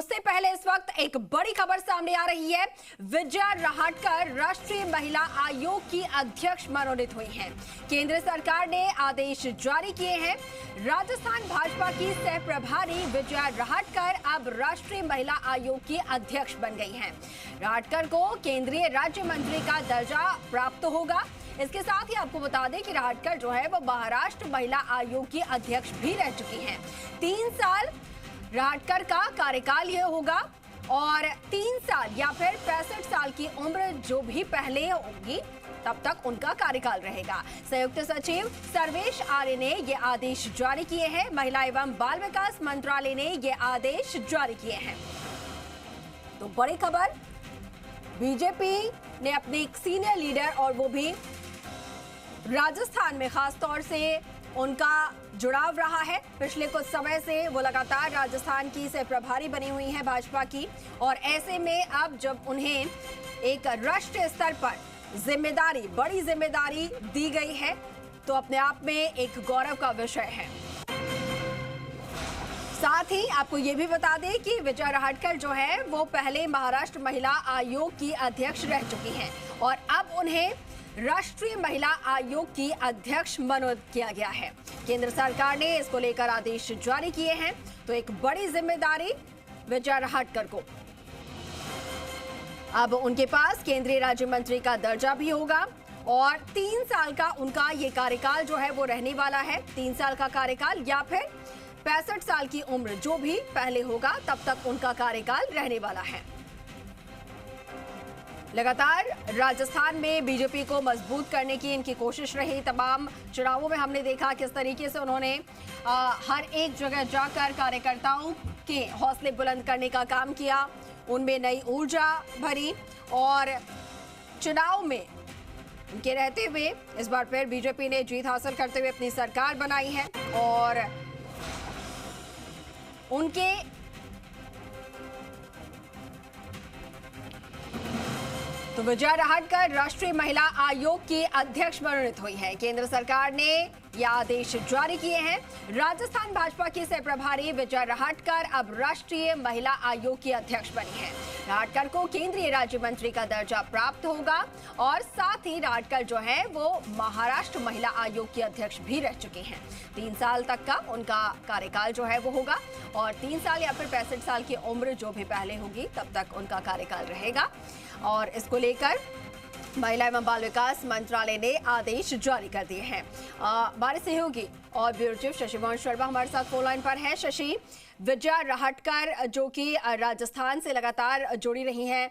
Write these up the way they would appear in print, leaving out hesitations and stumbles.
उससे पहले इस वक्त एक बड़ी खबर सामने आ रही है। विजया रहाटकर राष्ट्रीय महिला आयोग की अध्यक्ष मनोनीत हुई हैं। केंद्र सरकार ने आदेश जारी किए हैं। राजस्थान भाजपा की सह प्रभारी विजया रहाटकर अब राष्ट्रीय महिला आयोग की अध्यक्ष बन गई हैं। रहाटकर को केंद्रीय राज्य मंत्री का दर्जा प्राप्त होगा। इसके साथ ही आपको बता दें कि रहाटकर जो है वो महाराष्ट्र महिला आयोग की अध्यक्ष भी रह चुकी हैं। 3 साल रहाटकर का कार्यकाल यह होगा और 3 साल या फिर 65 साल की उम्र जो भी पहले होगी तब तक उनका कार्यकाल रहेगा। संयुक्त सचिव सर्वेश आर्य ने ये आदेश जारी किए हैं। महिला एवं बाल विकास मंत्रालय ने ये आदेश जारी किए हैं। तो बड़ी खबर, बीजेपी ने अपने एक सीनियर लीडर और वो भी राजस्थान में खास तौर से उनका जुड़ाव रहा है। पिछले कुछ समय से वो लगातार राजस्थान की सह प्रभारी बनी हुई हैं भाजपा की, और ऐसे में अब जब उन्हें एक राष्ट्रीय स्तर पर जिम्मेदारी, बड़ी जिम्मेदारी दी गई है तो अपने आप में एक गौरव का विषय है। साथ ही आपको ये भी बता दें कि विजया रहाटकर जो है वो पहले महाराष्ट्र महिला आयोग की अध्यक्ष रह चुकी हैं और अब उन्हें राष्ट्रीय महिला आयोग की अध्यक्ष मनोनीत किया गया है। केंद्र सरकार ने इसको लेकर आदेश जारी किए हैं, तो एक बड़ी जिम्मेदारी विजया रहाटकर को। अब उनके पास केंद्रीय राज्य मंत्री का दर्जा भी होगा और 3 साल का उनका ये कार्यकाल जो है वो रहने वाला है। 3 साल का कार्यकाल या फिर 65 साल की उम्र जो भी पहले होगा तब तक उनका कार्यकाल रहने वाला है। लगातार राजस्थान में बीजेपी को मजबूत करने की इनकी कोशिश रही। तमाम चुनावों में हमने देखा किस तरीके से उन्होंने हर एक जगह जाकर कार्यकर्ताओं के हौसले बुलंद करने का काम किया, उनमें नई ऊर्जा भरी और चुनाव में उनके रहते हुए इस बार फिर बीजेपी ने जीत हासिल करते हुए अपनी सरकार बनाई है। और उनके तो विजया रहाटकर राष्ट्रीय महिला आयोग की अध्यक्ष मनोनीत हुई है। केंद्र सरकार ने यह आदेश जारी किए हैं। राजस्थान भाजपा की सह प्रभारी विजया रहाटकर अब राष्ट्रीय महिला आयोग की अध्यक्ष बनी है। रहाटकर को केंद्रीय राज्य मंत्री का दर्जा प्राप्त होगा और साथ ही रहाटकर जो है वो महाराष्ट्र महिला आयोग की अध्यक्ष भी रह चुकी हैं। 3 साल तक का उनका कार्यकाल जो है वो होगा और 3 साल या फिर 65 साल की उम्र जो भी पहले होगी तब तक उनका कार्यकाल रहेगा। और इसको लेकर महिला एवं बाल विकास मंत्रालय ने आदेश जारी कर दिए हैं। हमारे सहयोगी और ब्यूरो चीफ शशि शर्मा हमारे साथ फोन लाइन पर है। शशि, विजया रहाटकर जो कि राजस्थान से लगातार जुड़ी रही हैं,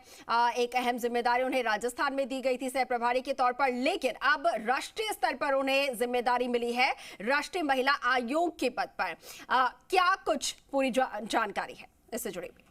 एक अहम जिम्मेदारी उन्हें राजस्थान में दी गई थी सह प्रभारी के तौर पर, लेकिन अब राष्ट्रीय स्तर पर उन्हें जिम्मेदारी मिली है राष्ट्रीय महिला आयोग के पद पर। क्या कुछ पूरी जानकारी है इससे जुड़ी हुई?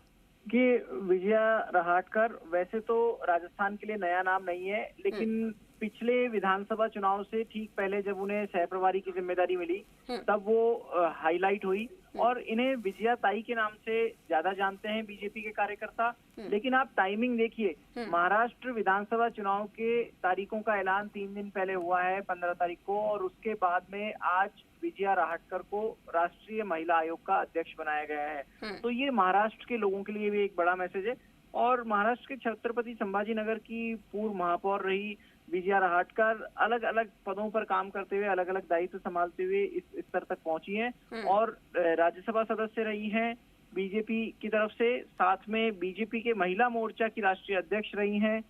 कि विजया रहाटकर वैसे तो राजस्थान के लिए नया नाम नहीं है, लेकिन पिछले विधानसभा चुनाव से ठीक पहले जब उन्हें सह प्रभारी की जिम्मेदारी मिली तब वो हाईलाइट हुई और इन्हें विजया ताई के नाम से ज्यादा जानते हैं बीजेपी के कार्यकर्ता। लेकिन आप टाइमिंग देखिए, महाराष्ट्र विधानसभा चुनाव के तारीखों का ऐलान 3 दिन पहले हुआ है, 15 तारीख को, और उसके बाद में आज विजया रहाटकर को राष्ट्रीय महिला आयोग का अध्यक्ष बनाया गया है। तो ये महाराष्ट्र के लोगों के लिए भी एक बड़ा मैसेज है। और महाराष्ट्र के छत्रपति संभाजीनगर की पूर्व महापौर रही विजया रहाटकर अलग अलग पदों पर काम करते हुए, अलग अलग दायित्व संभालते हुए इस स्तर तक पहुंची हैं और राज्यसभा सदस्य रही हैं बीजेपी की तरफ से। साथ में बीजेपी के महिला मोर्चा की राष्ट्रीय अध्यक्ष रही हैं।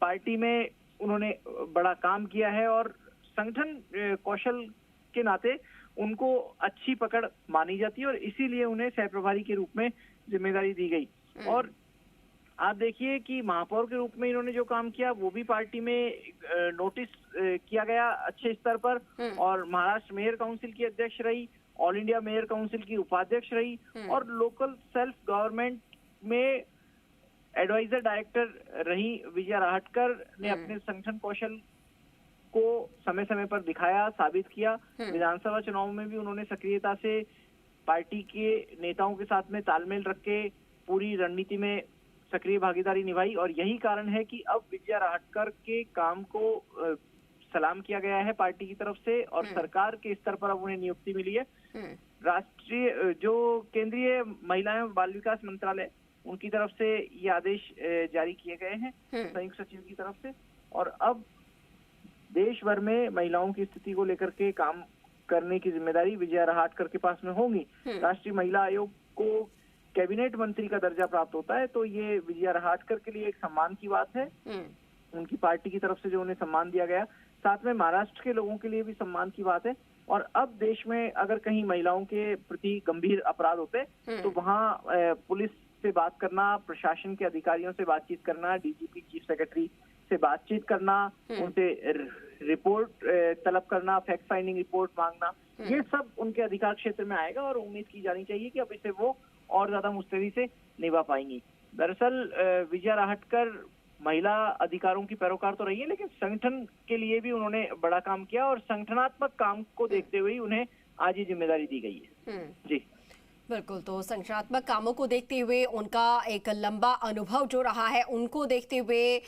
पार्टी में उन्होंने बड़ा काम किया है और संगठन कौशल के नाते उनको अच्छी पकड़ मानी जाती है और इसीलिए उन्हें सह प्रभारी के रूप में जिम्मेदारी दी गई। और आप देखिए कि महापौर के रूप में इन्होंने जो काम किया वो भी पार्टी में नोटिस किया गया अच्छे स्तर पर, और महाराष्ट्र मेयर काउंसिल की अध्यक्ष रही, ऑल इंडिया मेयर काउंसिल की उपाध्यक्ष रही और लोकल सेल्फ गवर्नमेंट में एडवाइजर डायरेक्टर रही। विजया रहाटकर ने अपने संगठन कौशल को समय समय पर दिखाया, साबित किया। विधानसभा चुनाव में भी उन्होंने सक्रियता से पार्टी के नेताओं के साथ में तालमेल रख के पूरी रणनीति में सक्रिय भागीदारी निभाई और यही कारण है कि अब विजया रहाटकर के काम को सलाम किया गया है पार्टी की तरफ से और सरकार के स्तर पर अब उन्हें नियुक्ति मिली है। राष्ट्रीय जो केंद्रीय महिला एवं बाल विकास मंत्रालय उनकी तरफ से ये आदेश जारी किए गए हैं संयुक्त सचिव की तरफ से। और अब देश भर में महिलाओं की स्थिति को लेकर के काम करने की जिम्मेदारी विजया रहाटकर के पास में होगी। राष्ट्रीय महिला आयोग को कैबिनेट मंत्री का दर्जा प्राप्त होता है, तो ये विजया रहाटकर के लिए एक सम्मान की बात है। उनकी पार्टी की तरफ से जो उन्हें सम्मान दिया गया, साथ में महाराष्ट्र के लोगों के लिए भी सम्मान की बात है। और अब देश में अगर कहीं महिलाओं के प्रति गंभीर अपराध होते तो वहाँ पुलिस से बात करना, प्रशासन के अधिकारियों से बातचीत करना, डीजीपी चीफ सेक्रेटरी से बातचीत करना, उनसे रिपोर्ट तलब करना, फैक्ट फाइंडिंग रिपोर्ट मांगना, ये सब उनके अधिकार क्षेत्र में आएगा और उम्मीद की जानी चाहिए कि अब इसे वो और ज्यादा मुस्तैदी से निभा पाएंगी। दरअसल विजया रहाटकर महिला अधिकारों की पैरोकार तो रही है, लेकिन संगठन के लिए भी उन्होंने बड़ा काम किया और संगठनात्मक काम को देखते हुए उन्हें आज ये जिम्मेदारी दी गई है। जी बिल्कुल, तो संगठनात्मक कामों को देखते हुए, उनका एक लंबा अनुभव जो रहा है, उनको देखते हुए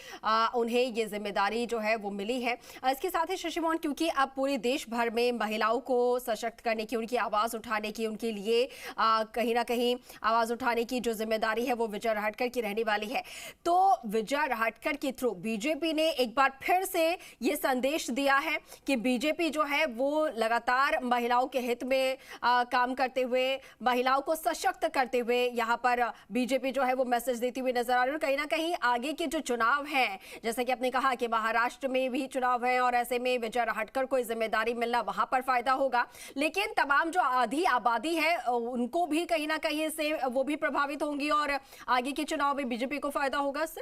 उन्हें ये जिम्मेदारी जो है वो मिली है। इसके साथ ही शशि मोहन, क्योंकि अब पूरे देश भर में महिलाओं को सशक्त करने की, उनकी आवाज़ उठाने की, उनके लिए कहीं ना कहीं आवाज़ उठाने की जो जिम्मेदारी है वो विजया रहाटकर की रहने वाली है। तो विजया रहाटकर के थ्रू बीजेपी ने एक बार फिर से ये संदेश दिया है कि बीजेपी जो है वो लगातार महिलाओं के हित में काम करते हुए, महिलाओं को सशक्त करते हुए यहाँ पर बीजेपी जो है वो मैसेज देती हुई नजर आ रही है। कहीं ना कहीं आगे के जो चुनाव हैं, जैसा कि आपने कहा कि महाराष्ट्र में भी चुनाव है और ऐसे में विजया रहाटकर को जिम्मेदारी मिलना वहां पर फायदा होगा, लेकिन तमाम जो आधी आबादी है उनको भी कहीं ना कहीं से वो भी प्रभावित होंगी और आगे के चुनाव में बीजेपी को फायदा होगा इससे।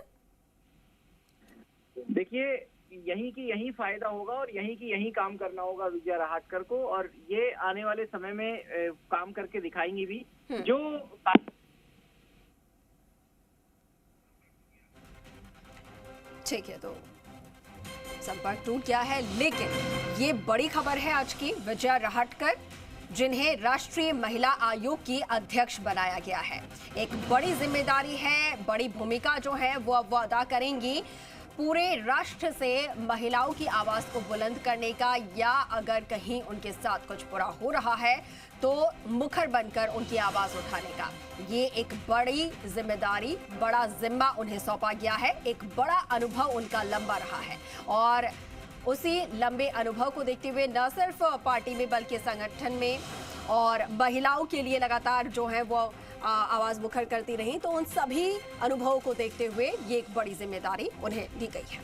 देखिए, यही की यही फायदा होगा और यही की यही काम करना होगा विजया रहाटकर को, और ये आने वाले समय में काम करके दिखाएंगी भी। जो ठीक है, तो संपर्क टूट गया है, लेकिन ये बड़ी खबर है आज की। विजया रहाटकर, जिन्हें राष्ट्रीय महिला आयोग की अध्यक्ष बनाया गया है, एक बड़ी जिम्मेदारी है, बड़ी भूमिका जो है वो अदा करेंगी पूरे राष्ट्र से महिलाओं की आवाज को बुलंद करने का, या अगर कहीं उनके साथ कुछ बुरा हो रहा है तो मुखर बनकर उनकी आवाज उठाने का। ये एक बड़ी जिम्मेदारी, बड़ा जिम्मा उन्हें सौंपा गया है। एक बड़ा अनुभव उनका लंबा रहा है और उसी लंबे अनुभव को देखते हुए न सिर्फ पार्टी में बल्कि संगठन में और महिलाओं के लिए लगातार जो है वो आवाज मुखर करती रही, तो उन सभी अनुभवों को देखते हुए ये एक बड़ी जिम्मेदारी उन्हें दी गई है।